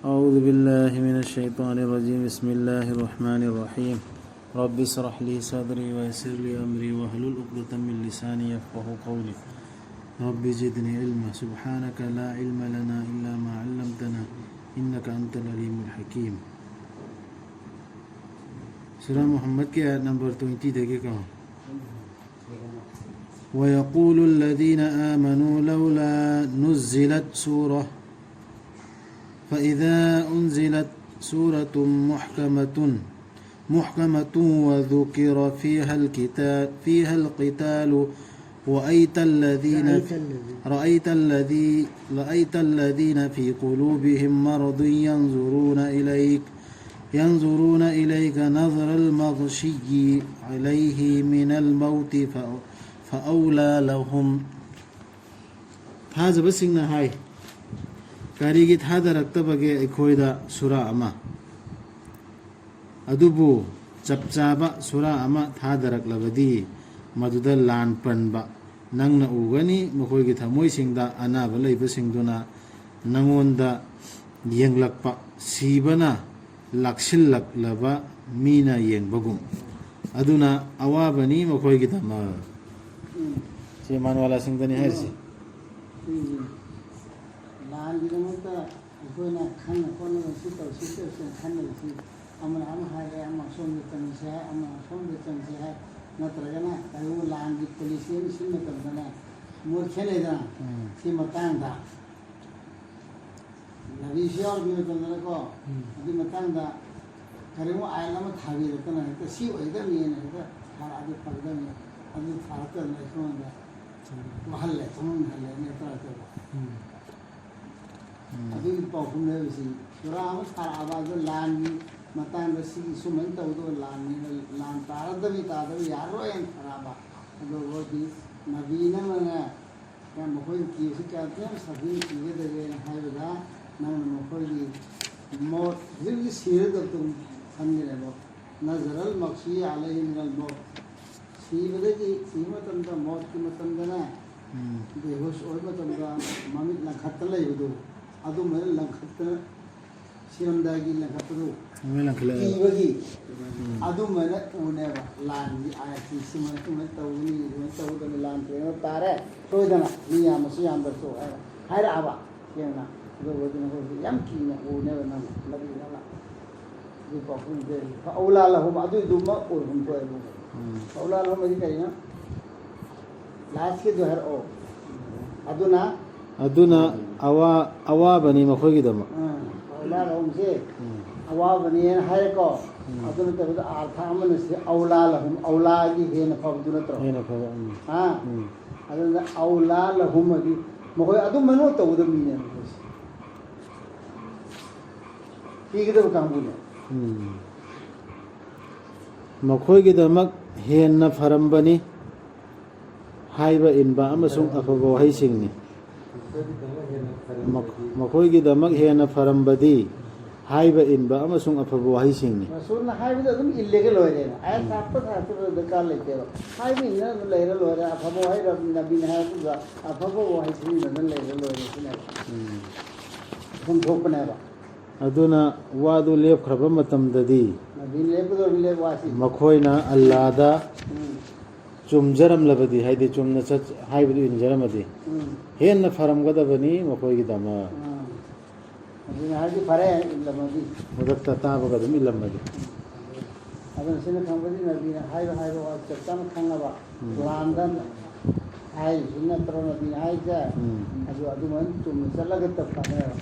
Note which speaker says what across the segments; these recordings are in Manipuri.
Speaker 1: أعوذ بالله من الشيطان الرجيم بسم الله الرحمن الرحيم رب اشرح لي صدري ويسر لي أمري واحلل عقدة من لساني يفقهوا قولي رب زدني علما سبحانك لا علم لنا إلا ما علمتنا إنك أنت العليم الحكيم سورة محمد کی آیت نمبر 20 دیکھے کہاں ويقول الذين آمنوا لولا نزلت سورة فإذا أنزلت سورة محكمة وذكر فيها القتال رأيت الذين في قلوبهم مرض ينظرون إليك نظر المغشي عليه من الموت فأولى لهم هذا بس إنها هاي ꯀꯔꯤꯒꯤ ꯊꯥꯗꯔꯛꯇꯕꯒꯦ ꯑꯩꯈꯣꯏꯗ ꯁꯨꯔꯥ ꯑꯃ ꯑꯗꯨꯕꯨ ꯆꯞ ꯆꯥꯕ ꯁꯨꯔꯥ ꯑꯃ ꯊꯥꯗꯔꯛꯂꯕꯗꯤ ꯃꯗꯨꯗ ꯂꯥꯟ ꯄꯟꯕ ꯅꯪꯅ ꯎꯒꯅꯤ ꯃꯈꯣꯏꯒꯤ ꯊꯃꯣꯏꯁꯤꯡꯗ ꯑꯅꯥꯕ ꯂꯩꯕꯁꯤꯡꯗꯨꯅ ꯅꯉꯣꯟꯗ ꯌꯦꯡꯂꯛꯄ ꯁꯤꯕꯅ ꯂꯥꯛꯁꯤꯜꯂꯛꯂꯕ ꯃꯤꯅ ꯌꯦꯡꯕꯒꯨꯝ ꯑꯗꯨꯅ ꯑꯋꯥꯕꯅꯤ ꯃꯈꯣꯏꯒꯤꯗꯃꯛ ꯁꯤ ꯃꯥꯟꯋꯥꯂꯥꯁꯤꯡꯗꯅꯤ ꯍꯥꯏꯔꯤꯁꯤ
Speaker 2: ꯂꯥꯟꯒꯤꯗꯃꯛꯇ ꯑꯩꯈꯣꯏꯅ ꯈꯟꯅ ꯈꯣꯠꯅꯕ ꯁꯤ ꯇꯧꯁꯤ ꯈꯟꯅꯕꯁꯤ ꯑꯃꯅ ꯑꯃ ꯍꯥꯏꯔꯦ ꯑꯃ ꯁꯣꯝꯗ ꯆꯪꯁꯤ ꯍꯥꯏ ꯑꯃ ꯁꯣꯝꯗ ꯆꯪꯁꯤ ꯍꯥꯏ ꯅꯠꯇ꯭ꯔꯒꯅ ꯀꯔꯤꯒꯨꯝꯕ ꯂꯥꯟꯒꯤ ꯄꯣꯂꯤꯁꯤ ꯑꯃ ꯁꯤꯟꯕ ꯃꯇꯝꯗꯅ ꯃꯣꯠ ꯈꯦꯠꯅꯩꯗꯅ ꯁꯤ ꯃꯇꯥꯡꯗ ꯅꯕꯤꯁꯨ ꯌꯥꯎꯔꯕ ꯃꯇꯝꯗꯅꯀꯣ ꯑꯗꯨꯒꯤ ꯃꯇꯥꯡꯗ ꯀꯔꯤꯒꯨꯝꯕ ꯑꯥꯏꯟ ꯑꯃ ꯊꯥꯕꯤꯔꯛꯇꯅ ꯍꯦꯛꯇ ꯁꯤ ꯑꯣꯏꯒꯗꯕꯅꯤꯅ ꯍꯦꯛꯇ ꯊꯥꯔꯛꯑꯗꯤ ꯐꯒꯗꯕꯅꯤ ꯑꯗꯨ ꯊꯥꯔꯛꯇꯗꯅ ꯑꯩꯈꯣꯏꯉꯣꯟꯗ ꯋꯥꯍꯜꯂꯦ ꯊꯃꯝꯍꯜꯂꯦ ꯅꯠꯇ꯭ꯔꯒ ꯑꯗꯨꯒꯤ ꯄꯥꯎꯈꯨꯝ ꯂꯩꯕꯁꯤ ꯁꯨꯔꯥ ꯑꯃ ꯊꯥꯔꯛꯑꯕ ꯑꯗꯨ ꯂꯥꯟꯒꯤ ꯃꯇꯥꯡꯗ ꯁꯤꯒꯤ ꯁꯨꯃꯥꯏꯅ ꯇꯧꯗꯕ ꯂꯥꯟꯅꯤꯅ ꯂꯥꯟ ꯇꯥꯗꯕ ꯌꯥꯔꯣꯏꯅ ꯊꯥꯔꯛꯑꯕ ꯑꯗꯨꯕꯨꯗꯤ ꯅꯕꯤꯅ ꯃꯈꯣꯏꯒꯤ ꯀꯤꯕꯁꯤ ꯀꯌꯥꯝ ꯁꯥꯐꯤ ꯀꯤꯒꯗꯒꯦꯅ ꯍꯥꯏꯕꯗ ꯅꯪꯅ ꯃꯈꯣꯏꯒꯤ ꯃꯣꯠ ꯍꯧꯖꯤꯛ ꯁꯤꯔꯗꯕꯗꯨ ꯈꯟꯒꯅꯦꯕ ꯅꯖꯔꯜ ꯃꯛꯁꯤ ꯑꯂꯩ ꯃꯤꯅꯜ ꯃꯣꯠ ꯁꯤꯕꯗꯒꯤ ꯁꯤꯕ ꯃꯇꯝꯗ ꯃꯣꯠꯀꯤ ꯃꯇꯝꯗꯅ ꯕꯦꯍꯨꯁ ꯑꯣꯏꯕ ꯃꯇꯝꯗ ꯃꯃꯤꯠ ꯂꯪꯈꯠꯇ ꯂꯩꯕꯗꯨ ꯑꯗꯨꯃꯥꯏꯅ ꯂꯪꯈꯠꯇꯅ ꯁꯤꯔꯝꯗꯥꯏꯒꯤ ꯂꯪꯈꯠꯄꯗꯨ ꯀꯤꯕꯒꯤ ꯑꯗꯨꯃꯥꯏꯅ ꯎꯅꯦꯕ ꯂꯥꯟꯒꯤ ꯑꯥꯏꯠꯁꯤ ꯁꯨꯃꯥꯏꯅ ꯇꯧꯒꯅꯤ ꯑꯗꯨꯃꯥꯏꯅ ꯇꯧꯒꯗꯕꯅꯤ ꯂꯥꯟ ꯊꯦꯡꯅꯕ ꯇꯥꯔꯦ ꯁꯣꯏꯗꯅ ꯃꯤ ꯌꯥꯝꯃꯁꯨ ꯌꯥꯝꯗ꯭ꯔꯁꯨ ꯍꯥꯏꯔꯛꯑꯕ ꯁꯦꯡꯅ ꯑꯗꯨꯕꯨꯗꯤ ꯅꯈꯣꯏꯁꯤ ꯌꯥꯝ ꯀꯤꯅ ꯎꯅꯦꯕ ꯅꯪ ꯅꯕꯤꯅ ꯑꯗꯨ ꯄꯥꯎꯈꯨꯝꯗꯦ ꯑꯧꯂꯥ ꯂꯍꯨꯝ ꯑꯗꯨꯏꯗꯨꯃ ꯑꯣꯏꯐꯝ ꯊꯣꯛꯑꯦꯕ ꯑꯧꯂꯥ ꯂꯍꯨꯝ ꯑꯗꯤ ꯀꯔꯤꯅꯣ ꯂꯥꯁꯀꯤꯗꯨ ꯍꯥꯏꯔꯛꯑꯣ
Speaker 1: ꯑꯗꯨꯅ ꯑꯋꯥꯕꯅꯤ ꯃꯈꯣꯏꯒꯤꯗꯃꯛ
Speaker 2: ꯑꯧꯂꯥ ꯂꯍꯨꯝꯁꯦ ꯑꯋꯥꯕꯅꯦꯅ ꯍꯥꯏꯔꯦꯀꯣ ꯑꯗꯨ ꯅꯠꯇꯕꯗ ꯑꯥꯔꯊ ꯑꯃꯅ ꯁꯤ ꯑꯧꯂꯥ ꯂꯍꯨꯝ ꯑꯧꯂꯥꯒꯤ ꯍꯦꯟꯅ ꯐꯕꯗꯨ ꯅꯠꯇ꯭ꯔꯣ
Speaker 1: ꯍꯦꯟꯅ ꯐꯕ
Speaker 2: ꯑꯗꯨꯅ ꯑꯧꯂꯥ ꯂꯍꯨꯝ ꯑꯗꯤ ꯃꯈꯣꯏ ꯑꯗꯨꯝꯕꯅ ꯇꯧꯒꯗꯕ ꯃꯤꯅꯦ ꯃꯈꯣꯏꯁꯦ ꯄꯤꯒꯗꯕ ꯀꯥꯡꯕꯨꯅꯦ
Speaker 1: ꯃꯈꯣꯏꯒꯤꯗꯃꯛ ꯍꯦꯟꯅ ꯐꯔꯝꯕꯅꯤ ꯍꯥꯏꯕ ꯏꯟꯕ ꯑꯃꯁꯨꯡ ꯑꯐꯕ ꯋꯥꯍꯩꯁꯤꯡꯅꯤ ꯃꯈꯣꯏꯒꯤꯗꯃꯛ ꯍꯦꯟꯅ ꯐꯔꯝꯕꯗꯤ ꯍꯥꯏꯕ ꯏꯟꯕ ꯑꯃꯁꯨꯡ ꯑꯐꯕ ꯋꯥꯍꯩꯁꯤꯡꯅꯤ
Speaker 2: ꯔꯁꯨꯜꯅ ꯍꯥꯏꯕꯗ ꯑꯗꯨꯝ ꯏꯜꯂꯒ ꯂꯣꯏꯔꯦꯅ ꯑꯌꯥ ꯊꯥꯔꯛꯄ ꯗꯔꯀꯥꯔ ꯂꯩꯇꯦꯕ ꯍꯥꯏꯕ ꯏꯟꯅ ꯂꯩꯔ ꯂꯣꯏꯔꯦ ꯑꯐꯕ ꯋꯥꯍꯩ ꯅꯕꯤꯅ ꯍꯥꯏꯕꯗꯨꯗ ꯑꯐꯕ ꯋꯥꯍꯩ ꯁꯤꯖꯤꯟꯅꯗꯅ ꯂꯩꯔ ꯂꯣꯏꯔꯦ ꯁꯤꯅꯦꯕ ꯁꯨꯝ ꯊꯣꯛꯄꯅꯦꯕ ꯑꯗꯨꯅ
Speaker 1: ꯋꯥꯗꯨ ꯂꯦꯞꯈ꯭ꯔꯕ ꯃꯇꯝꯗꯗꯤ
Speaker 2: ꯅꯕꯤꯅ ꯂꯦꯞꯀꯗꯧꯔꯤꯕ ꯋꯥꯁꯤ
Speaker 1: ꯃꯈꯣꯏꯅ ꯑꯜꯂꯥꯗ ꯆꯨꯝꯖꯔꯝꯂꯕꯗꯤ ꯍꯥꯏꯗꯤ ꯆꯨꯝꯅ ꯍꯥꯏꯕꯗꯨ ꯏꯟꯖꯔꯝꯃꯗꯤ ꯍꯦꯟꯅ ꯐꯔꯝꯒꯗꯕꯅꯤ ꯃꯈꯣꯏꯒꯤꯗꯃꯛ
Speaker 2: ꯑꯗꯨꯅ ꯍꯥꯏꯗꯤ ꯐꯔꯦ ꯏꯜꯂꯝꯃꯗꯤ
Speaker 1: ꯈꯨꯗꯛꯇ ꯇꯥꯕꯒ ꯑꯗꯨꯝ ꯏꯜꯂꯝꯃꯗꯤ
Speaker 2: ꯑꯗꯨꯅ ꯁꯤꯅ ꯈꯪꯕꯗꯤ ꯅꯕꯤꯅ ꯍꯥꯏꯕ ꯋꯥ ꯆꯞ ꯆꯥꯅ ꯈꯪꯉꯕ ꯂꯥꯟꯗ ꯍꯥꯏꯔꯤꯁꯤ ꯅꯠꯇ꯭ꯔꯣ ꯅꯕꯤꯅ ꯍꯥꯏꯁꯦ ꯑꯗꯨꯃꯥꯏꯅ ꯆꯨꯝꯅ ꯆꯠꯂꯒ ꯐꯪꯉꯦꯕ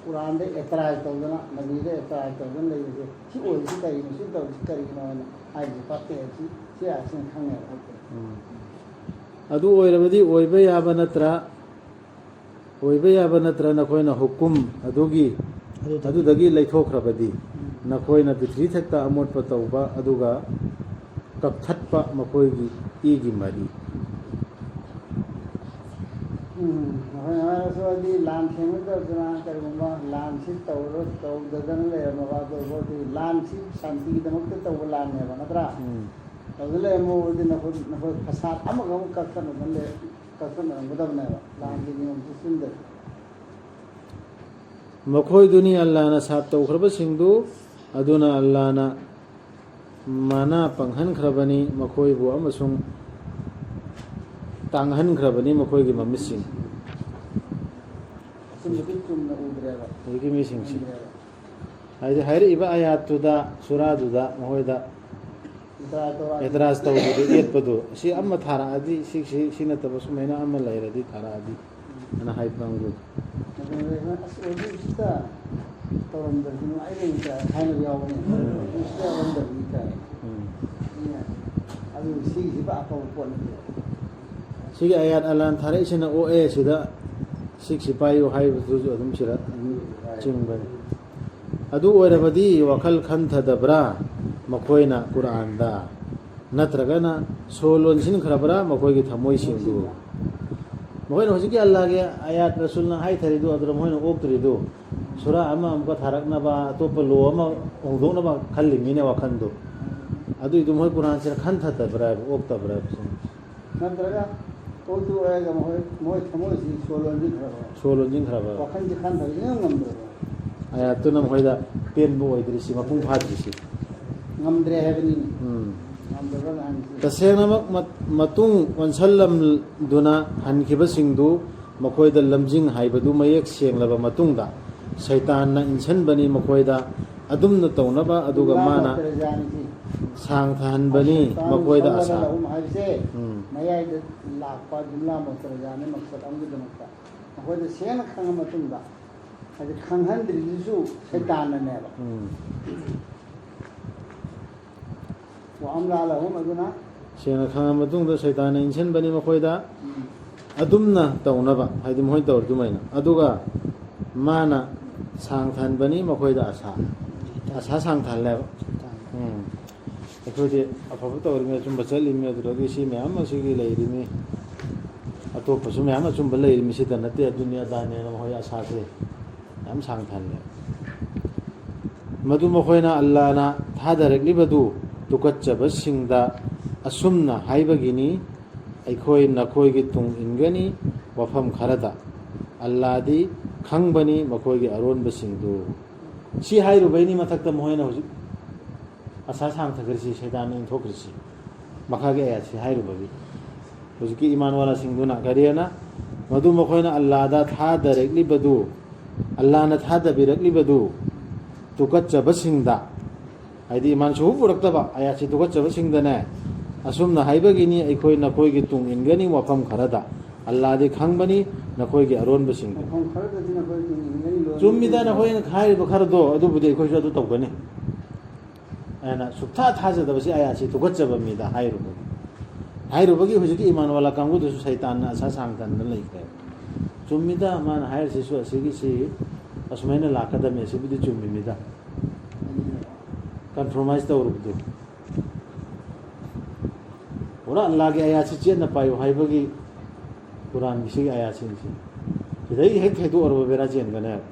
Speaker 2: ꯀꯨꯔꯥꯟꯗ ꯑꯦꯇꯔꯥꯏꯖ ꯇꯧꯗꯅ ꯅꯕꯤꯗ ꯑꯦꯇꯔꯥꯏꯖ ꯇꯧꯗꯅ ꯂꯩꯕꯁꯦ ꯁꯤ ꯑꯣꯏꯔꯤꯁꯤ ꯀꯔꯤꯅꯣ ꯁꯤ ꯇꯧꯔꯤꯁꯤ ꯀꯔꯤꯒꯤꯅꯣ ꯍꯥꯏꯅ ꯍꯥꯏꯔꯤꯁꯤ ꯐꯠꯇꯦ ꯁꯤ ꯑꯁꯤꯅ ꯈꯪꯉꯦꯕ
Speaker 1: ꯑꯗꯨ ꯑꯣꯏꯔꯕꯗꯤ ꯑꯣꯏꯕ ꯌꯥꯕ ꯅꯠꯇ꯭ꯔ ꯅꯈꯣꯏꯅ ꯍꯨꯀꯨꯝ ꯑꯗꯨꯗꯒꯤ ꯂꯩꯊꯣꯛꯈ꯭ꯔꯕꯗꯤ ꯅꯈꯣꯏꯅ ꯄ꯭ꯔꯤꯊꯤꯕꯤꯊꯛꯇ ꯑꯃꯣꯠꯄ ꯇꯧꯕ ꯑꯗꯨꯒ ꯀꯛꯊꯠꯄ ꯃꯈꯣꯏꯒꯤ ꯏꯒꯤ ꯃꯔꯤ
Speaker 2: ꯑꯩꯈꯣꯏꯅ ꯍꯥꯏꯔꯁꯨꯗꯤ ꯂꯥꯟ ꯊꯦꯡꯅꯗꯕꯗꯨꯅ ꯀꯔꯤꯒꯨꯝꯕ ꯂꯥꯟꯁꯤ ꯇꯧꯗꯗꯅ ꯂꯩꯔꯝꯃꯕ ꯑꯗꯨꯕꯨꯗꯤ ꯂꯥꯟꯁꯤ ꯁꯥꯟꯇꯤꯒꯤꯗꯃꯛꯇ ꯇꯧꯕ ꯂꯥꯟꯅꯦꯕ ꯅꯠꯇ꯭ꯔꯥ ꯇꯧꯗ ꯂꯩꯔꯝꯃꯕꯗꯤ ꯅꯈꯣꯏ ꯐꯁꯥꯠ ꯑꯃꯒ ꯑꯃꯨꯛ ꯀꯛꯊꯠꯅꯔꯝꯒꯗꯕꯅꯦꯕ ꯂꯥꯟꯒꯤ ꯅꯤꯌꯣꯝ ꯆꯨꯞꯁꯤꯟꯗ
Speaker 1: ꯃꯈꯣꯏꯗꯨꯅꯤ ꯑꯜꯂꯥꯍꯅ ꯁꯥꯞ ꯇꯧꯈ꯭ꯔꯕꯁꯤꯡꯗꯨ ꯑꯗꯨꯅ ꯑꯜꯂꯥꯍꯅ ꯃꯅꯥ ꯄꯪꯍꯟꯈ꯭ꯔꯕꯅꯤ ꯃꯈꯣꯏꯕꯨ ꯑꯃꯁꯨꯡ ꯇꯥꯡꯍꯟꯈ꯭ꯔꯕꯅꯤ ꯃꯈꯣꯏꯒꯤ ꯃꯃꯤꯠꯁꯤꯡ ꯍꯧꯖꯤꯛꯀꯤ ꯃꯤꯁꯤꯡꯁꯤ ꯍꯥꯏꯗꯤ ꯍꯥꯏꯔꯛꯏꯕ ꯑꯌꯥꯠꯇꯨꯗ ꯁꯨꯔꯥꯗꯨꯗ ꯃꯈꯣꯏꯗ ꯑꯦꯇꯔꯥꯖ ꯇꯧꯕꯗꯨ ꯌꯦꯠꯄꯗꯨ ꯁꯤ ꯑꯃ ꯊꯥꯔꯛꯑꯗꯤ ꯁꯤ ꯅꯠꯇꯕ ꯁꯨꯃꯥꯏꯅ ꯑꯃ ꯂꯩꯔꯗꯤ ꯊꯥꯔꯛꯑꯗꯤ ꯑꯅ ꯍꯥꯏꯕ ꯀꯥꯡꯕꯨꯗꯨ
Speaker 2: ꯇꯧꯔꯝꯗꯕꯁꯤ ꯅꯨꯡꯉꯥꯏꯔꯦ ꯍꯥꯏꯅꯕ ꯌꯥꯎꯕꯅꯦ ꯇꯧꯔꯝꯗꯕꯅꯤ ꯀꯥꯏ ꯑꯗꯨ ꯁꯤꯒꯤꯁꯤꯕ ꯑꯐꯕ ꯄꯣꯠ ꯅꯠꯇꯦ
Speaker 1: ꯁꯤꯒꯤ ꯑꯌꯥꯠ ꯑꯜꯂꯥꯍꯅ ꯊꯥꯔꯛꯏꯁꯤꯅ ꯑꯣꯛꯑꯦ ꯁꯤꯗ ꯁꯤꯛꯁꯤ ꯄꯥꯏꯌꯨ ꯍꯥꯏꯕꯗꯨꯁꯨ ꯑꯗꯨꯝ ꯁꯤꯗ ꯆꯤꯡꯕꯅꯤ ꯑꯗꯨ ꯑꯣꯏꯔꯕꯗꯤ ꯋꯥꯈꯜ ꯈꯟꯊꯗꯕ꯭ꯔꯥ ꯃꯈꯣꯏꯅ ꯀꯨꯔꯥꯟꯗ ꯅꯠꯇ꯭ꯔꯒꯅ ꯁꯣ ꯂꯣꯟꯁꯤꯟꯈ꯭ꯔꯕ꯭ꯔꯥ ꯃꯈꯣꯏꯒꯤ ꯊꯃꯣꯏꯁꯤꯡꯗꯨ ꯃꯈꯣꯏꯅ ꯍꯧꯖꯤꯛꯀꯤ ꯑꯜꯂꯥꯍꯒꯤ ꯑꯌꯥꯠ ꯔꯁꯨꯜꯅ ꯍꯥꯏꯊꯔꯤꯗꯨ ꯑꯗꯨꯗ ꯃꯈꯣꯏꯅ ꯑꯣꯛꯇ꯭ꯔꯤꯗꯨ ꯁꯨꯔꯥ ꯑꯃꯨꯛꯀ ꯊꯥꯔꯛꯅꯕ ꯑꯇꯣꯞꯄ ꯂꯣ ꯑꯃ ꯍꯣꯡꯗꯣꯛꯅꯕ ꯈꯜꯂꯤꯃꯤꯅꯦ ꯋꯥꯈꯟꯗꯨ ꯑꯗꯨꯏꯗꯨ ꯃꯣꯏ ꯀꯨꯔꯥꯟꯁꯤꯅ ꯈꯟꯊꯗꯕ꯭ꯔꯥ ꯍꯥꯏꯕ ꯑꯣꯛꯇꯕ꯭ꯔꯥ ꯍꯥꯏꯕ
Speaker 2: ꯅꯠꯇ꯭ꯔꯒ ꯑꯣꯛꯇꯨ ꯑꯣꯏꯔꯒ ꯃꯣꯏ ꯊꯃꯣꯏꯁꯤ
Speaker 1: ꯁꯣ ꯂꯣꯟꯁꯤꯟꯈ꯭ꯔꯕ
Speaker 2: ꯋꯥꯈꯟꯁꯤ ꯈꯟꯊꯕ ꯏꯉꯝ ꯉꯝꯗ꯭ꯔꯕ
Speaker 1: ꯑꯌꯥꯠꯇꯨꯅ ꯃꯈꯣꯏꯗ ꯄꯦꯟꯕ ꯑꯣꯏꯗ꯭ꯔꯤꯁꯤ ꯃꯄꯨꯡ ꯐꯥꯗ꯭ꯔꯤꯁꯤ
Speaker 2: ngâm dre hay bên
Speaker 1: Tasengnamak matung onsallamduna hankibasingdu makoida lamjing haibadu mayek senglaba matungda shaitanna insanbani makoida adumna tawnaba aduga mana sang thahanbani makoida asa
Speaker 2: mayai lakpa jumla matrajani maksad amgidamakta makoida sena khanga matungda adi khanghandrisu shaitanna neba
Speaker 1: Sena khanga matungda shaitana insanbani makoida adumna tawnaba haidi mohoi tawr dumaina aduga mana sang thahanbani makoida asa sang thanleba ꯑꯩꯈꯣꯏꯗꯤ ꯑꯐꯕ ꯇꯧꯔꯤꯉꯩ ꯑꯆꯨꯝꯕ ꯆꯠꯂꯤꯃꯤ ꯑꯗꯨꯗꯒꯤ ꯁꯤ ꯃꯌꯥꯝ ꯑꯁꯤꯒꯤ ꯂꯩꯔꯤꯃꯤ ꯑꯇꯣꯞꯄꯁꯨ ꯃꯌꯥꯝ ꯑꯆꯨꯝꯕ ꯂꯩꯔꯤꯃꯤ ꯁꯤꯗ ꯅꯠꯇꯦ ꯑꯗꯨꯅꯤ ꯑꯗꯥꯅꯦꯅ ꯃꯈꯣꯏ ꯑꯁꯥꯁꯦ ꯌꯥꯝ ꯁꯥꯡꯊꯍꯜꯂꯦ ꯃꯗꯨ ꯃꯈꯣꯏꯅ ꯑꯜꯂꯥꯍꯅ ꯊꯥꯗꯔꯛꯂꯤꯕꯗꯨ ꯇꯨꯀꯠꯆꯕꯁꯤꯡꯗ ꯑꯁꯨꯝꯅ ꯍꯥꯏꯕꯒꯤꯅꯤ ꯑꯩꯈꯣꯏ ꯅꯈꯣꯏꯒꯤ ꯇꯨꯡ ꯏꯟꯒꯅꯤ ꯋꯥꯐꯝ ꯈꯔꯗ ꯑꯜꯂꯥꯍꯗꯤ ꯈꯪꯕꯅꯤ ꯃꯈꯣꯏꯒꯤ ꯑꯔꯣꯟꯕꯁꯤꯡꯗꯨ ꯁꯤ ꯍꯥꯏꯔꯨꯕꯩꯅꯤ ꯃꯊꯛꯇ ꯃꯈꯣꯏꯅ ꯍꯧꯖꯤꯛ ꯑꯁꯥ ꯁꯥꯡꯊꯈ꯭ꯔꯤꯁꯤ ꯁꯩꯇꯥꯟꯅ ꯏꯟꯊꯣꯛꯈ꯭ꯔꯤꯁꯤ ꯃꯈꯥꯒꯤ ꯑꯌꯥꯠꯁꯤ ꯍꯥꯏꯔꯨꯕꯒꯤ ꯍꯧꯖꯤꯛꯀꯤ ꯏꯃꯥꯟꯋꯥꯂꯥꯁꯤꯡꯗꯨꯅ ꯀꯔꯤꯅ ꯃꯗꯨ ꯃꯈꯣꯏꯅ ꯑꯜꯂꯥꯍꯗ ꯊꯥꯗꯔꯛꯂꯤꯕꯗꯨ ꯑꯜꯂꯥꯍꯅ ꯊꯥꯗꯕꯤꯔꯛꯂꯤꯕꯗꯨ ꯇꯨꯀꯠꯆꯕꯁꯤꯡꯗ ꯍꯥꯏꯗꯤ ꯏꯃꯥꯟ ꯁꯨꯕ ꯄꯨꯔꯛꯇꯕ ꯑꯌꯥꯠꯁꯤ ꯇꯨꯀꯠꯆꯕꯁꯤꯡꯗꯅꯦ ꯑꯁꯨꯝꯅ ꯍꯥꯏꯕꯒꯤꯅꯤ ꯑꯩꯈꯣꯏ ꯅꯈꯣꯏꯒꯤ ꯇꯨꯡ ꯏꯟꯒꯅꯤ ꯋꯥꯐꯝ ꯈꯔꯗ ꯑꯜꯂꯥꯍꯗꯤ ꯈꯪꯕꯅꯤ ꯅꯈꯣꯏꯒꯤ ꯑꯔꯣꯟꯕꯁꯤꯡꯗꯨ ꯆꯨꯝꯃꯤꯗ ꯅꯈꯣꯏꯅ ꯍꯥꯏꯔꯤꯕ ꯈꯔꯗꯣ ꯑꯗꯨꯕꯨꯗꯤ ꯑꯩꯈꯣꯏꯁꯨ ꯑꯗꯨ ꯇꯧꯒꯅꯤ ꯑꯩꯅ ꯁꯨꯛꯊꯥ ꯊꯥꯖꯗꯕꯁꯤ ꯑꯌꯥꯠꯁꯤ ꯇꯨꯀꯠꯆꯕ ꯃꯤꯗ ꯍꯥꯏꯔꯨꯕꯒꯤ ꯍꯧꯖꯤꯛꯀꯤ ꯏꯃꯥꯟꯋꯥꯂꯥ ꯀꯥꯡꯕꯨꯗꯨꯁꯨ ꯁꯩꯇꯥꯟꯅ ꯑꯁꯥ ꯁꯥꯡꯇꯟꯗꯅ ꯂꯩꯈ꯭ꯔꯦ ꯆꯨꯝꯃꯤꯗ ꯃꯥꯅ ꯍꯥꯏꯔꯤꯁꯤꯁꯨ ꯑꯁꯤꯒꯤꯁꯤ ꯑꯁꯨꯃꯥꯏꯅ ꯂꯥꯛꯀꯗꯕꯅꯤ ꯑꯁꯤꯕꯨꯗꯤ ꯆꯨꯝꯃꯤꯃꯤꯗ ꯀꯟꯐ꯭ꯔꯣꯃꯥꯏꯁ ꯇꯧꯔꯨꯕꯗꯨ ꯄꯨꯔꯥ ꯑꯜꯂꯥꯍꯒꯤ ꯑꯌꯥꯠꯁꯤ ꯆꯦꯠꯅ ꯄꯥꯏꯌꯨ ꯍꯥꯏꯕꯒꯤ ꯀꯨꯔꯥꯟꯒꯤ ꯁꯤꯒꯤ ꯑꯌꯥꯠꯁꯤꯡꯁꯤ ꯁꯤꯗꯩ ꯍꯦꯛ ꯊꯩꯗꯣꯛꯑꯔꯕ ꯕꯦꯔꯥ ꯆꯦꯟꯒꯅꯦꯕ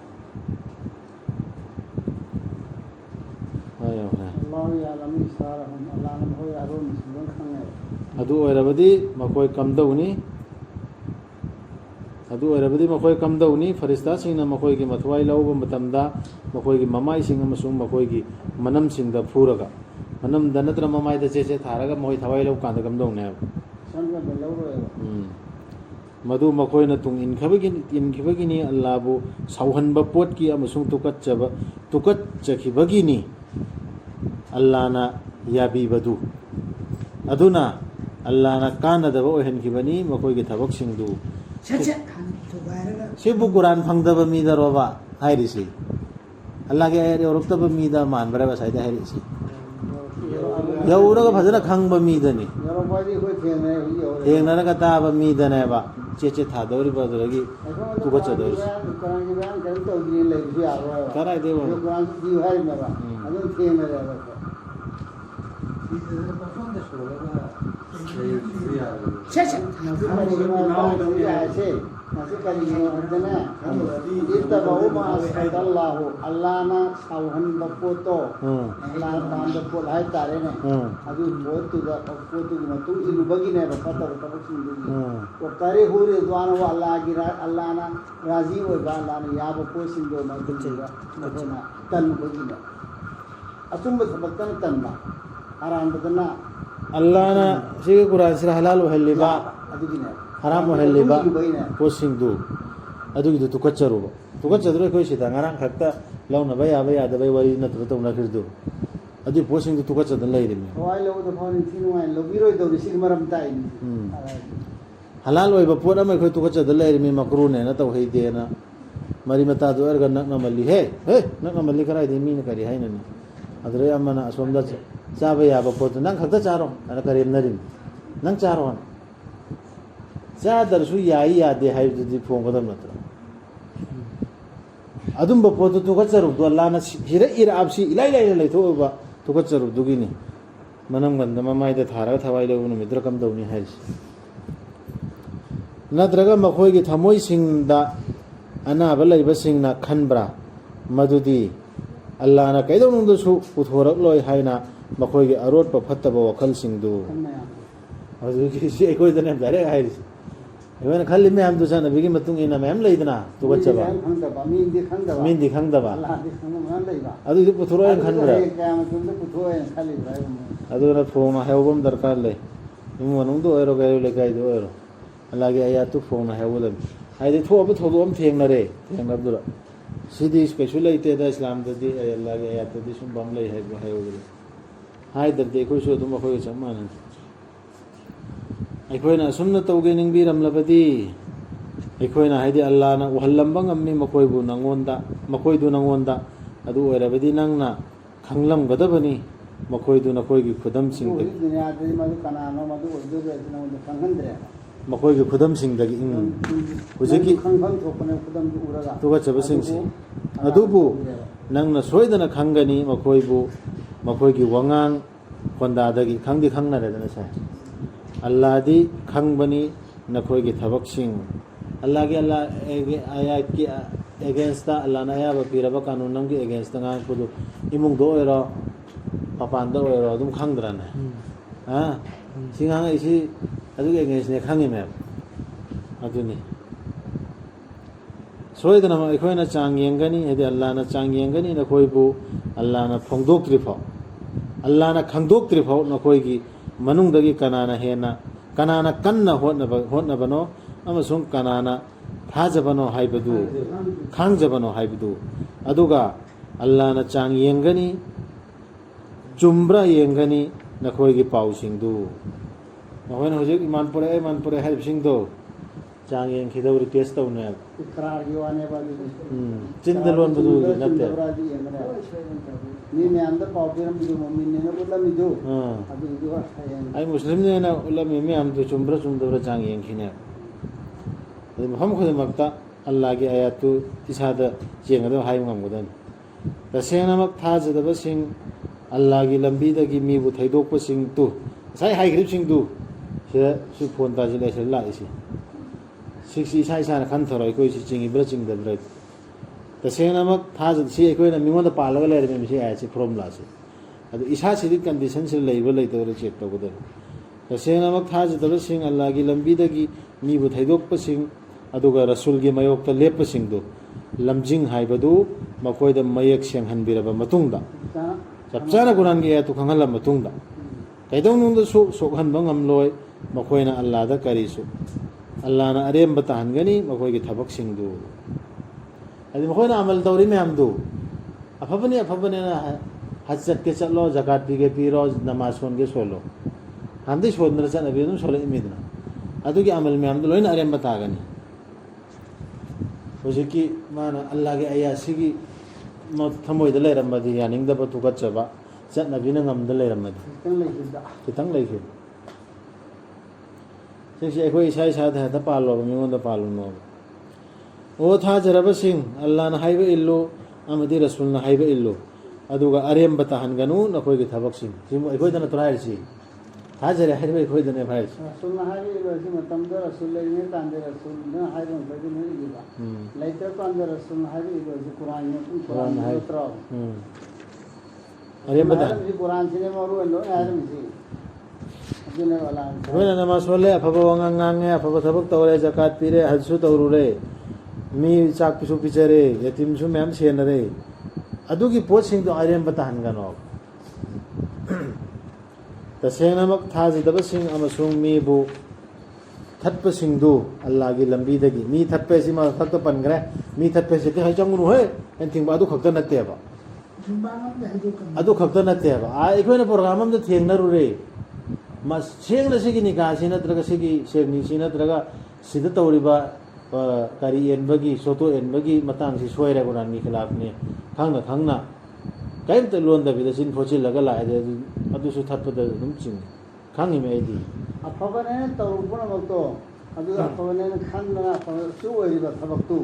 Speaker 1: ꯑꯗꯨ ꯑꯣꯏꯔꯕꯗꯤ ꯃꯈꯣꯏ ꯀꯝꯗꯧꯅꯤ ꯐꯔꯤꯁꯇꯥꯁꯤꯡꯅ ꯃꯈꯣꯏꯒꯤ ꯃꯊ꯭ꯋꯥꯏ ꯂꯧꯕ ꯃꯇꯝꯗ ꯃꯈꯣꯏꯒꯤ ꯃꯃꯥꯏꯁꯤꯡ ꯑꯃꯁꯨꯡ ꯃꯈꯣꯏꯒꯤ ꯃꯅꯝꯁꯤꯡꯗ ꯐꯨꯔꯒ ꯃꯅꯝꯗ ꯅꯠꯇ꯭ꯔ ꯃꯃꯥꯏꯗ ꯆꯦ ꯊꯥꯔꯒ ꯃꯈꯣꯏ ꯊꯋꯥꯏ ꯂꯧꯕ ꯀꯥꯟꯗ ꯀꯝꯗꯧꯅꯤ ꯍꯥꯏꯕ ꯃꯗꯨ ꯃꯈꯣꯏꯅ ꯇꯨꯡ ꯏꯟꯈꯤꯕꯒꯤꯅꯤ ꯑꯜꯂꯥꯍꯕꯨ ꯁꯥꯎꯍꯟꯕ ꯄꯣꯠꯀꯤ ꯑꯃꯁꯨꯡ ꯇꯨꯀꯠꯆꯈꯤꯕꯒꯤꯅꯤ ꯑꯜꯂꯥꯍꯅ ꯌꯥꯕꯤꯕꯗꯨ ꯑꯗꯨꯅ ꯑꯜꯂꯥꯍꯅ ꯀꯥꯟꯅꯗꯕ ꯑꯣꯏꯍꯟꯈꯤꯕꯅꯤ ꯃꯈꯣꯏꯒꯤ ꯊꯕꯛꯁꯤꯡꯗꯨ ꯁꯤꯕꯨ ꯀꯨꯔꯥꯟ ꯐꯪꯗꯕ ꯃꯤꯗꯔꯣꯕ ꯍꯥꯏꯔꯤꯁꯤ ꯑꯜꯂꯥꯍꯒꯤ ꯑꯌꯥꯠ ꯌꯧꯔꯛꯇꯕ ꯃꯤꯗ ꯃꯥꯟꯕ꯭ꯔꯕ ꯉꯁꯥꯏꯗ ꯍꯥꯏꯔꯤꯁꯤ ꯌꯧꯔꯒ ꯐꯖꯅ ꯈꯪꯕ ꯃꯤꯗꯅꯤ ꯊꯦꯡꯅꯔꯒ ꯇꯥꯕ ꯃꯤꯗꯅꯦꯕ ꯆꯦ ꯊꯥꯗꯧꯔꯤꯕ ꯑꯗꯨꯗꯒꯤ ꯇꯨꯀꯠꯆꯗꯧꯔꯤꯁꯤ ꯀꯔꯥꯏꯗꯩ
Speaker 2: masih kali ini adanya kita bawa masyarakat Allah sauhan bapoto Allah banda pol hai tare ne adu botu da botu matu ilu bagi ne bakata bakata sindu ko kare hore dwana wa Allah na razi wa ba Allah na ya ba ko sindu ma kunga na tan bagi ne asum ba sabatan tan ba haram badana
Speaker 1: Allah na shi Quran sira halal wa haliba
Speaker 2: adu gine
Speaker 1: haram wa haliba ko sindu adu gitu tukaccharu ko shi dangara khakta launa ba ya da bai wari na to na kirdo adu posing tukacchadan lai rimi
Speaker 2: wai lo da phone sinu wai lo biro do sig maram tai
Speaker 1: halal wai ba poda mai khoi tukacchadan lai rimi makru ne na tau heide na mari mata do erga nak na malli he nak na malli karai de mi na kari haina ni adre amana asomda cha ba ya ba pot nang khakta charo ana kari na rim nang charo cha dar su yayi ya de hai di phone ko dam na adum ba pot tukaccharu do Allah na hira ira absi ilai lai tho ba tukaccharu dugini manam ganda mamai da thara thawai lo nu midra kam dawni hai nadraga makhoi gi thamoi sing da ana ba lai ba sing na khanbra madudi Allah na kaidon nu su puthorak loi haina makhoi gi arot pa phatta ba wakal sing du adu gi si ekoi da ne dare hai Ewan kali me am dusan abigi matung ina me am leidna tukacchaba min di khangdaba adu di puthuro en khanbra adu na phone hewbam darkar le imu manung do ero gayo le kai do ero alage ayatu phone hewbam ai di thob thodom thengna re thengna dura sidi special leite da islam da di alage ayatu di sum bam le hai hewbam hai dar de ko so dum ko chamman ꯑꯩꯈꯣꯏꯅ ꯑꯁꯨꯝꯅ ꯇꯧꯒꯦ ꯅꯤꯡꯕꯤꯔꯝꯂꯕꯗꯤ ꯑꯩꯈꯣꯏꯅ ꯍꯥꯏꯗꯤ ꯑꯜꯂꯥꯍꯅ ꯎꯍꯜꯂꯝꯕ ꯉꯝꯃꯤ ꯃꯈꯣꯏꯗꯨ ꯅꯉꯣꯟꯗ ꯑꯗꯨ ꯑꯣꯏꯔꯕꯗꯤ ꯅꯪꯅ ꯈꯪꯂꯝꯒꯗꯕꯅꯤ ꯃꯈꯣꯏꯗꯨ ꯅꯈꯣꯏꯒꯤ ꯈꯨꯗꯝꯁꯤꯡꯗꯒꯤ ꯍꯧꯖꯤꯛꯀꯤ ꯇꯨꯀꯠꯆꯕꯁꯤꯡꯁꯤ ꯑꯗꯨꯕꯨ ꯅꯪꯅ ꯁꯣꯏꯗꯅ ꯈꯪꯒꯅꯤ ꯃꯈꯣꯏꯒꯤ ꯋꯥꯉꯥꯡ ꯈꯣꯟꯗꯥꯗꯒꯤ ꯈꯪꯗꯤ ꯈꯪꯅꯔꯦꯗꯅ ꯁꯥꯏ अल्लाह खंबनी नखोई थबकसिंग अल्लाह की आयात की अगेंस्ट अल्लाह ने आया पीरब कानून की अगेंस्ट गांगपुदु इमुंग दो ओरो पापान दो ओरो अदुम खंगद्राने हां सिंगांग इसी अदुगे अगेंस्ट ने खंगे मे अदुनी सोयदना अखोयना चांग येंगनी हेदि अल्लाह ना चांग येंगनी नखोइबु अल्लाह ना फोंगदोक्त्रिफाव अल्लाह ना खंगदोक्त्रिफाव नखोइगी मनुंगदगी कनाना हेना कनाना कन्ना होनबनो अमसुंग कनाना थाजबनो हाइबदु खांगजबनो हाइबदु अदुगा अल्लाहना चांग येंगनी चुम्ब्रा येंगनी नखोइगी पाउसिंगदु नखोइन होजिक इमानपुरे हाइबसिंगदो चांग येंखिदौ रिक्वेस्ट तौने
Speaker 2: इकरार योने बादी
Speaker 1: चिंदलोन बदु नते ni me anda paudiram du mummin ne na bola mi do adu du ai muslim ne na ulla me am du chumbra chang yeng khine adu ham khode makta allah gi ayatu isada jeng adu hai ngam godan ta sena mak tha jada ba sing allah gi lambi da gi mi bu thaidok pa sing tu sai hai grip sing du se su phone ta jile se la isi siksi sai sai khan thoroi ko isi ching ibra ching da bra तसेनामक था से अखोइना मिंगोंदा पालगा लेरमे मिसे आयसे फॉर्मुला से अदु इसा सिदि कंडीशन से लेबो लेतोर चेक तोगदो तसेनामक था जदब सिंग अल्लाह की लंबी दगी मीबु थैदोक पसिंग अदुगा रसूल की मयोक त लेप पसिंग दो लमजिंग हाइबदु मकोइदा मयक सेंग हनबिरबा मतुंगदा चपचाना कुरान की आयत खंगल मतुंगदा कैदों नुंदा सोक हनबा ngमलोय मकोइना अल्लाह दा करिसु अल्लाह ना अरेम बताहनगनी मकोइ की थबक सिंग दो अदि मखोइना अमल तौरी में हम दो अफबने ना हज के चलो जकात पी के पीरो नमाज सोन के सोलो हम दे सोदन रचन अबे नु सोले इमिदना अदु की अमल में हम दो लोइन अरेम बतागनी होजे की माना अल्लाह के अयासी की थमोय दे लेरमदि यानिंग द बतुकचबा चटनबी न ngam द लेरमदि खितंग लेखे से अखोइ इसा इसा द पालो मिंगों द पालो नो ओ था जरबसिंग अल्लाह ना हाइबे इल्लो अमदि रसूल ना हाइबे इल्लो अदुगा अरेम बताहनगनु नखोइ के थबकसिंग सिमु अखोइ दना तराइसी ꯊꯥꯖꯔꯦ ꯍꯥꯏꯔꯤꯕ ꯑꯩꯈꯣꯏꯗꯅꯦ ꯍꯥꯏꯔꯤꯁꯦ
Speaker 2: ꯔꯁꯨꯜꯅ ꯍꯥꯏꯔꯤꯕ ꯑꯁꯤ ꯃꯇꯝꯗ ꯔꯁꯨꯜ ꯂꯩꯔꯤꯉꯩ ꯀꯥꯟꯗ ꯔꯁꯨꯜꯅ ꯍꯥꯏꯕ ꯃꯈꯩꯗꯨꯅ ꯏꯕ ꯂꯩꯇ꯭ꯔ ꯀꯥꯟꯗ ꯔꯁꯨꯜꯅ ꯍꯥꯏꯔꯤꯕ ꯑꯁꯤ ꯀꯨꯔꯥꯟ
Speaker 1: ꯀꯨꯔꯥꯟ ꯍꯥꯏ
Speaker 2: ꯅꯠꯇ꯭ꯔꯣ
Speaker 1: ꯑꯔꯦꯝꯕꯗ
Speaker 2: ꯍꯥꯏꯔꯝꯃꯤꯁꯤ ꯀꯨꯔꯥꯟꯁꯤꯅꯦ ꯃꯔꯨ ꯑꯣꯏꯅ ꯂꯣꯏ ꯍꯥꯏꯔꯝꯃꯤꯁꯤ ꯑꯗꯨꯅꯦ
Speaker 1: ꯑꯩꯈꯣꯏꯅ ꯅꯃꯥꯖ ꯁꯣꯜꯂꯦ ꯑꯐꯕ ꯋꯥꯉꯥꯡ ꯉꯥꯡꯉꯦ ꯑꯐꯕ ꯊꯕꯛ ꯇꯧꯔꯦ ꯖꯀꯥꯠ ꯄꯤꯔꯦ ꯍꯖꯁꯨ ꯇꯧꯔꯨꯔꯦ ꯃꯤ ꯆꯥꯛꯁꯨ ꯄꯤꯖꯔꯦ ꯌꯇꯤꯝꯁꯨ ꯃꯌꯥꯝ ꯁꯦꯟꯅꯔꯦ ꯑꯗꯨꯒꯤ ꯄꯣꯠꯁꯤꯡꯗꯣ ꯑꯔꯦꯝꯕ ꯇꯥꯍꯟꯒꯅꯣ ꯇꯁꯦꯡꯅꯃꯛ ꯊꯥꯖꯗꯕꯁꯤꯡ ꯑꯃꯁꯨꯡ ꯃꯤꯕꯨ ꯊꯠꯄꯁꯤꯡꯗꯨ ꯑꯜꯂꯥꯍꯒꯤ ꯂꯝꯕꯤꯗꯒꯤ ꯃꯤ ꯊꯠꯄ ꯑꯁꯤ ꯃꯊꯛꯇ ꯄꯟꯈ꯭ರೆ ꯃꯤ ꯊꯠꯄ ꯑꯁꯤ ꯍꯩ ꯆꯪꯒꯅꯨ ꯍꯦ ꯍꯥꯏꯅ ꯊꯤꯡꯕ ꯑꯗꯨ ꯈꯛꯇ ꯅꯠꯇꯦꯕ ꯑꯗꯨ ꯈꯛꯇ ꯅꯠꯇꯦꯕ ꯑꯩꯈꯣꯏꯅ ꯄ꯭ꯔꯣꯒ꯭ꯔꯥꯝ ꯑꯃꯗ ꯊꯦꯡꯅꯔꯨꯔꯦ ꯁꯦꯡꯅ ꯁꯤꯒꯤ ꯅꯤꯀꯥꯁꯤ ꯅꯠꯇ꯭ꯔꯒ ꯁꯤꯒꯤ ꯁꯦꯛꯅꯤꯁꯤ ꯅꯠꯇ꯭ꯔꯒ ꯁꯤꯗ ꯇꯧꯔꯤꯕ ꯀꯔꯤ ꯌꯦꯟꯕꯒꯤ ꯁꯣꯇꯣ ꯌꯦꯟꯕꯒꯤ ꯃꯇꯥꯡꯁꯤ ꯁꯣꯏꯔꯦ ꯀꯨꯔꯥꯟꯒꯤ ꯈꯤꯂꯥꯐꯅꯤ ꯈꯪꯅ ꯈꯪꯅ ꯀꯔꯤꯝꯇ ꯂꯣꯟꯗꯕꯤꯗ ꯆꯤꯟ ꯐꯣꯠꯆꯤꯜꯂꯒ ꯂꯥꯛꯑꯦ ꯑꯗꯨꯁꯨ ꯊꯠꯄꯗ ꯑꯗꯨꯝ ꯆꯤꯡꯉꯤ ꯈꯪꯉꯤꯃꯦ ꯑꯩꯗꯤ
Speaker 2: ꯑꯐꯕꯅꯦꯅ ꯇꯧꯔꯨ ꯄꯨꯝꯅꯃꯛꯇꯣ ꯑꯗꯨꯒ ꯑꯐꯕꯅꯦꯅ ꯈꯟꯗꯅ ꯑꯐꯕꯁꯨ ꯑꯣꯏꯔꯤꯕ ꯊꯕꯛꯇꯨ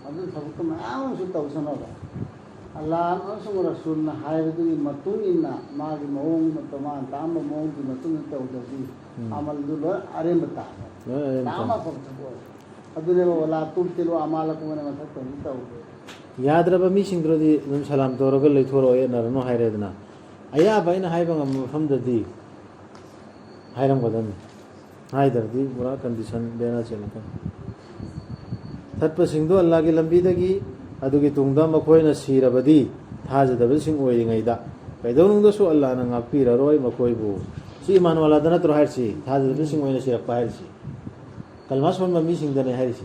Speaker 2: ꯑꯗꯨ ꯊꯕꯛꯇꯨ ꯃꯌꯥꯝ ꯑꯃꯁꯨ ꯇꯧꯁꯅꯕ ꯑꯜꯂꯥꯍ ꯑꯃꯁꯨꯡ ꯔꯁꯨꯜꯅ ꯍꯥꯏꯕꯗꯨꯒꯤ ꯃꯇꯨꯡ ꯏꯟꯅ ꯃꯥꯒꯤ ꯃꯑꯣꯡ ꯃꯥꯅ ꯇꯥꯛꯑꯝꯕ ꯃꯑꯣꯡꯒꯤ ꯃꯇꯨꯡ ꯏꯟꯅ ꯇꯧꯗ꯭ꯔꯗꯤ ꯑꯃꯜꯗꯨ ꯂꯣꯏ ꯑꯔꯦꯝꯕ ꯇꯥꯕ ꯌꯥꯝ ꯑꯐꯕ ꯊꯕꯛ ꯑꯣꯏ ꯑꯗꯨꯅꯦꯕ ꯋꯥꯂꯥ ꯇꯨꯕꯇꯤꯂꯨ ꯑꯃꯥꯂꯀꯨꯝꯅ ꯃꯊꯛꯇ ꯑꯗꯨꯝ ꯇꯧꯗꯦ
Speaker 1: ꯌꯥꯗ꯭ꯔꯕ ꯃꯤꯁꯤꯡꯗꯨꯗꯤ ꯑꯗꯨꯝ ꯁꯂꯥꯝ ꯇꯧꯔꯒ ꯂꯩꯊꯣꯔꯛꯑꯣ ꯌꯦꯠꯅꯔꯅꯨ ꯍꯥꯏꯔꯦꯗꯅ ꯑꯌꯥꯕ ꯑꯩꯅ ꯍꯥꯏꯕ ꯉꯝꯕ ꯃꯐꯝꯗꯗꯤ ꯍꯥꯏꯔꯝꯒꯗꯕꯅꯤ ꯍꯥꯏꯗ꯭ꯔꯗꯤ ꯄꯨꯔꯥ ꯀꯟꯗꯤꯁꯟ ꯕꯦꯔꯥ ꯆꯦꯜꯂꯛꯀꯅꯤ ꯊꯠꯄꯁꯤꯡꯗꯨ ꯑꯜꯂꯥꯍꯒꯤ ꯂꯝꯕꯤꯗꯒꯤ ꯑꯗꯨꯒꯤ ꯇꯨꯡꯗ ꯃꯈꯣꯏꯅ ꯁꯤꯔꯕꯗꯤ ꯊꯥꯖꯗꯕꯁꯤꯡ ꯑꯣꯏꯔꯤꯉꯩꯗ ꯀꯩꯗꯧꯅꯨꯡꯗꯁꯨ ꯑꯜꯂꯥꯍꯅ ꯉꯥꯛꯄꯤꯔꯔꯣꯏ ꯃꯈꯣꯏꯕꯨ ꯁꯤ ꯏꯃꯥꯟ ꯋꯥꯂꯥꯗ ꯅꯠꯇ꯭ꯔꯣ ꯍꯥꯏꯔꯤꯁꯤ ꯊꯥꯖꯗꯕꯁꯤꯡ ꯑꯣꯏꯅ ꯁꯤꯔꯛꯄ ꯍꯥꯏꯔꯤꯁꯤ ꯀꯜꯃꯥ ꯁꯣꯟꯕ ꯃꯤꯁꯤꯡꯗꯅꯦ ꯍꯥꯏꯔꯤꯁꯤ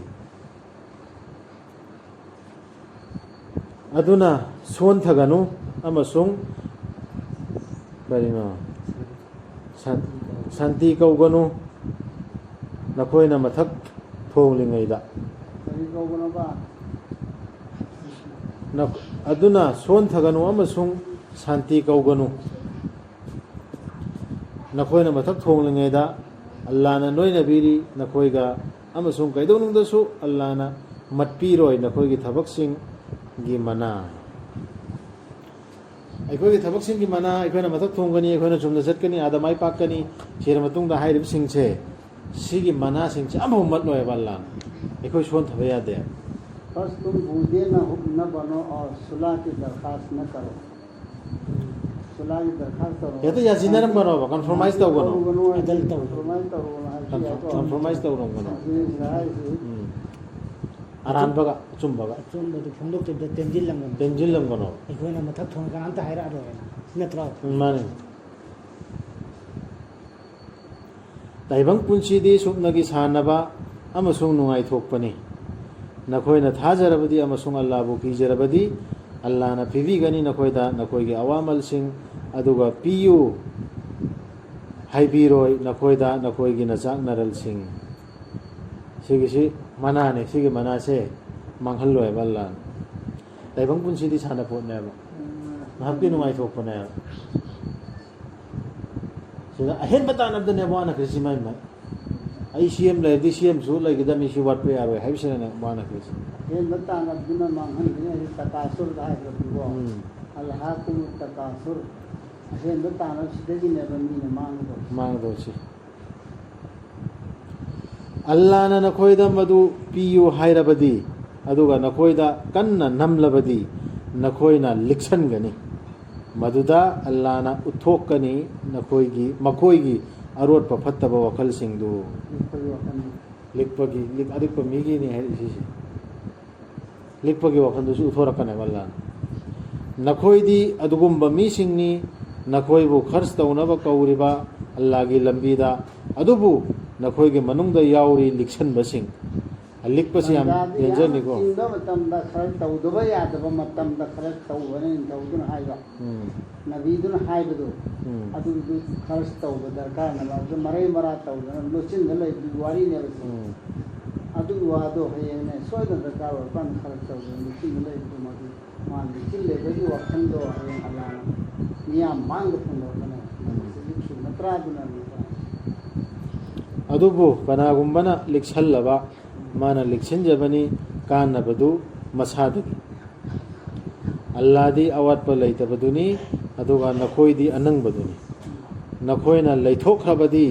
Speaker 1: ꯑꯗꯨꯅ ꯁꯣꯟꯊꯒꯅꯨ ꯑꯃꯁꯨꯡ ꯀꯔꯤꯅꯣ ꯁꯥꯟꯇꯤ ꯀꯧꯒꯅꯨ ꯅꯈꯣꯏꯅ ꯃꯊꯛ ꯊꯣꯡꯂꯤꯉꯩꯗ
Speaker 2: ꯀꯔꯤ ꯀꯧꯕꯅꯣꯕ
Speaker 1: ꯑꯗꯨꯅ ꯁꯣꯟꯊꯒꯅꯨ ꯑꯃꯁꯨꯡ ꯁꯥꯟꯇꯤ ꯀꯧꯒꯅꯨ ꯅꯈꯣꯏꯅ ꯃꯊꯛ ꯊꯣꯡꯂꯤꯉꯩꯗ ꯑꯜꯂꯥꯍꯅ ꯅꯣꯏꯅꯕꯤꯔꯤ ꯅꯈꯣꯏꯒ ꯑꯃꯁꯨꯡ ꯀꯩꯗꯧꯅꯨꯡꯗꯁꯨ ꯑꯜꯂꯥꯍꯅ ꯃꯠꯄꯤꯔꯣꯏ ꯅꯈꯣꯏꯒꯤ ꯊꯕꯛꯁꯤꯡꯒꯤ ꯃꯅꯥ ꯑꯩꯈꯣꯏꯒꯤ ꯊꯕꯛꯁꯤꯡꯒꯤ ꯃꯅꯥ ꯑꯩꯈꯣꯏꯅ ꯃꯊꯛ ꯊꯣꯡꯒꯅꯤ ꯑꯩꯈꯣꯏꯅ ꯆꯨꯝꯅ ꯆꯠꯀꯅꯤ ꯑꯥꯗ ꯃꯥꯏ ꯄꯥꯛꯀꯅꯤ ꯁꯤꯔ ꯃꯇꯨꯡꯗ ꯍꯥꯏꯔꯤꯕꯁꯤꯡꯁꯦ ꯁꯤꯒꯤ ꯃꯅꯥꯁꯤꯡꯁꯦ ꯑꯃꯐꯥꯎ ꯃꯠꯂꯣꯏꯕ ꯑꯜꯂꯥꯍꯅ ꯑꯩꯈꯣꯏ ꯁꯣꯟꯊꯕ ꯌꯥꯗꯦ
Speaker 2: बस तुम बूढ़े न बनो और सुलह की दरखास्त न करो सुलह की दरखास्त करो
Speaker 1: हेतु याजिनरमगनो कंप्रोमाइज तौगनो
Speaker 2: अदल कंप्रोमाइज करो
Speaker 1: कंप्रोमाइज तौरमगनो अरानबगा चुम्बगा
Speaker 3: ꯑꯆꯨꯝꯕꯗꯨ ꯐꯣꯡꯗꯣꯛꯇꯕꯤꯗ ꯇꯦꯟꯖꯤꯜꯂꯝꯒꯅꯤ
Speaker 1: तेंजिलमगनो
Speaker 3: ꯑꯩꯈꯣꯏꯅ ꯃꯊꯛ ꯊꯣꯡꯉꯒ ꯑꯝꯇ ꯍꯥꯏꯔꯛꯑꯔꯣꯏ ꯅꯠꯇ꯭ꯔꯣ
Speaker 1: माने ताइबंग पुंसीदी सुपनगी सानबा अमसुंग नुंगाइथोकपनी नखोइना थाजरबदी अमसुंग अल्लाहबु कीजरबदी अल्लाहना पिबीगनी नखोइदा नखोइगी अवामलसिंग अदुगा पियु हाइबीरोय नखोइदा नखोइगी नचाक नरलसिंग सिगिसि मनाने सिगी मनासे मांगहल्लोय बल्ला ताइबंग पुंसीदी साना पोटनेबा महबकी नुंगाइथोकपने सिदा अहेन बतानबदने वाना कृषि माइ आई सीएम लेदी सीएम सु लेगिदमी सि वाट पे यारोय हाइबसेना वाना कृषि
Speaker 2: हेन बतानबदना मांगहल्ने तकासुर दाइबो अल्हाकुम तकासुर हेन बतानब सिदगिने बमीने
Speaker 1: मांगदोसि अल्लाहना नखोइदा मदु पियु हाइरबदी अदुगा नखोइदा कन्ना नमलबदी नखोइना लिक्सनगनी मदुदा अल्लाहना उथोकनी नखोइगी मखोइगी अरोट फत्तब वखल सिंगदु लिखपगी लिख अधिक मीगी नि है लिखपगी वखंदुसु उथोरकने वल्ला नखोइदी अदुगुम्ब मीसिंगनी नखोइबु खर्च तौनब कौरिबा अल्लाहगी लंबीदा अदुबु नखोइगी मनुंगदा याउरी लिखसनबसिंग लिखपसि याम डेंजरनिको
Speaker 2: इंदो मतमदा खर तौदबा यादबा मतमदा खर तौबने तौदुन हाइबा नबीदुन हाइबदु अदुदु खर्च तौब दरकार नबा मरै मरा तौदन लोचिन दलै दुवारी ने अदु वादो हेने सोयद दरकार पन खर्च तौदन लोचिन दलै दुमदु मान लिखिल लेबगी वखंदो हेन अल्लाह निया मांग फंदो कने लिखि नत्रादुना
Speaker 1: अदुबु कनागुम्बना लिखसल्लबा माना लिखसिनजबनी कानबदु मसादगी अल्लाहदी अवातप लैतबदुनी अदुगा नखोइदी अनंगबदुनी नखोइना लैथोखरबदी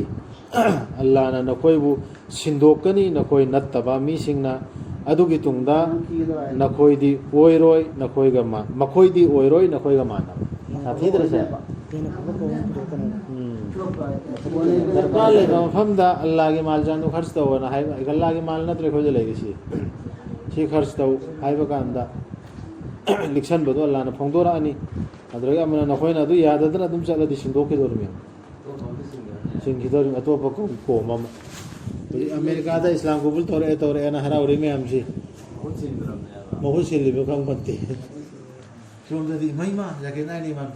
Speaker 1: अल्लाहना नखोइबु सिंदोकनी नखोइ नत्तबा मीसिंगना अदुगी तुंगदा नखोइदी ओइरोइ नखोइगा मा मखोइदी ओइरोइ नखोइगा माना साथीदरसे
Speaker 3: हेन फुक को पुदोकन
Speaker 1: दरकार लेगा मफमदा अल्लाह के माल जानो खर्च तवना हाय अल्लाह के माल नत्रे खोजे लेगिसी सी खर्च तव हायबा कांदा लिक्सन बदो अल्लाह ना फोंदोरा अनि अद्रगा मना नखोइना दु याददना दुम चलदी सिंदोके दोरमी सिंगिदोर अतोप को मम अमेरिका दा इस्लाम कबूल तोरे ना हराउरे में हमसी बहुत सिल्ली बकम पत्ती सोंददी महिमा जाके नानी मान